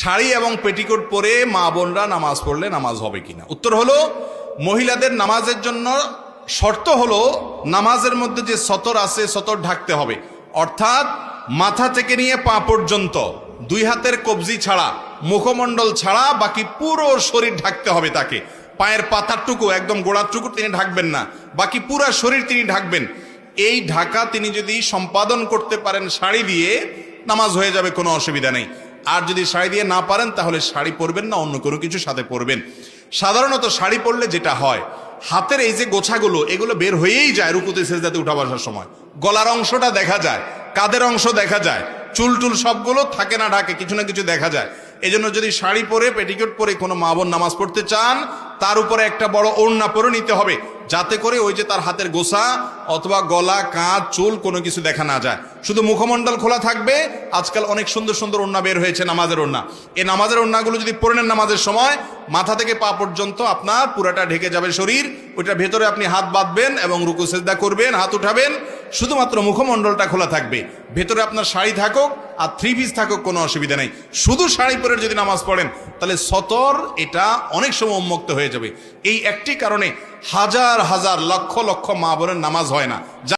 শাড়ি এবং পেটিকোট পরে মা বোনরা নামাজ পড়লে নামাজ হবে কিনা? উত্তর হলো, মহিলাদের নামাজের জন্য শর্ত হলো নামাজের মধ্যে যে সতর আছে সতর ঢাকতে হবে, অর্থাৎ মাথা থেকে নিয়ে পা পর্যন্ত দুই হাতের কবজি ছাড়া, মুখমণ্ডল ছাড়া বাকি পুরো শরীর ঢাকতে হবে তাকে। পায়ের পাতারটুকু একদম গোড়ারটুকু তিনি ঢাকবেন না, বাকি পুরা শরীর তিনি ঢাকবেন। এই ঢাকা তিনি যদি সম্পাদন করতে পারেন শাড়ি দিয়ে, নামাজ হয়ে যাবে, কোনো অসুবিধা নেই। আর যদি শাড়ি দিয়ে না পারেন তাহলে শাড়ি পরবেন না, অন্য কোনো কিছু সাথে পরবেন। সাধারণত শাড়ি পরলে যেটা হয়, হাতের এই যে গোছাগুলো এগুলো বের হয়েই যায় রুকুতে সেজদাতে উঠা বসার সময়। গলার অংশটা দেখা যায়, কাঁধের অংশ দেখা যায়, চুল টুল সবগুলো থাকে না ঢাকে, কিছু না কিছু দেখা যায়। এই জন্য যদি শাড়ি পরে পেটিকোট পরে কোনো মা বোন নামাজ পড়তে চান, তার উপরে একটা বড় ওড়না পরে নিতে হবে, যাতে করে ওই যে তার হাতের গোছা অথবা গলা, কাঁধ, চুল কোনো কিছু দেখা না যায়, শুধু মুখমণ্ডল খোলা থাকবে। আজকাল অনেক সুন্দর সুন্দর ওড়না বের হয়েছে, নামাজের ওড়না। এই নামাজের ওড়নাগুলো যদি পরে নেন নামাজের সময়, মাথা থেকে পা পর্যন্ত আপনার পুরাটা ঢেকে যাবে শরীর। ওইটার ভেতরে আপনি হাত বাঁধবেন এবং রুকু সেজদা করবেন, হাত উঠাবেন, শুধুমাত্র মুখমণ্ডলটা খোলা থাকবে। ভেতরে আপনার শাড়ি থাকুক আর থ্রি পিস থাকুক, কোনো অসুবিধা নেই। শুধু শাড়ি পরে যদি নামাজ পড়েন তাহলে সতর এটা অনেক সময় উন্মুক্ত হয়ে যাবে। এই একটি কারণে হাজার হাজার লক্ষ লক্ষ মা বোনের নামাজ হয় না।